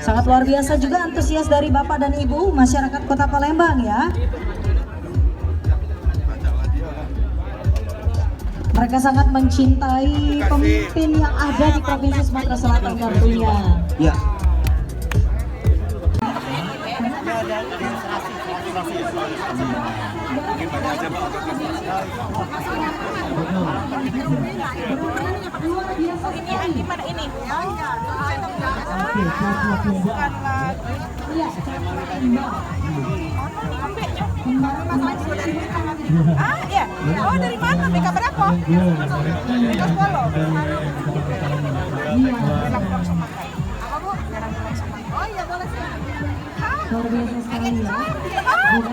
Sangat luar biasa juga antusias dari Bapak dan Ibu masyarakat Kota Palembang ya. Mereka sangat mencintai pemimpin yang ada di Provinsi Sumatera Selatan tentunya. Ya. Ah, iya. Oh, dari mana? BK berapa? BK 10. Oh iya, boleh sih. Luar biasa sekali ya.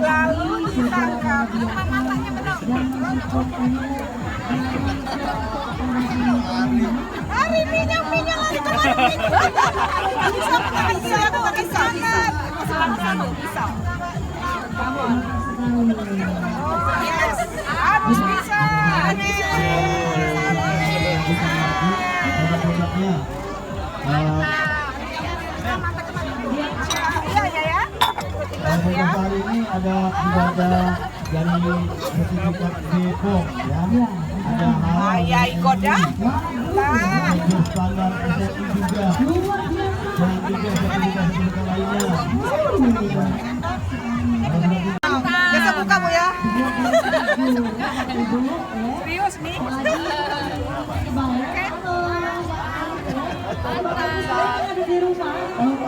Lalu ditangkap. Matanya benar. Hari minyak lagi kemarin. Bisa aku pakai sangat. Bisa. Kamu. Yes. Harus bisa. Kali ini ada keluarga dari sertifikat Depok ya. Ada ya ikut ya. standar SSI juga. Dan juga sertifikat lainnya. Besok buka Bu ya. Serius nih. Ada di rumah.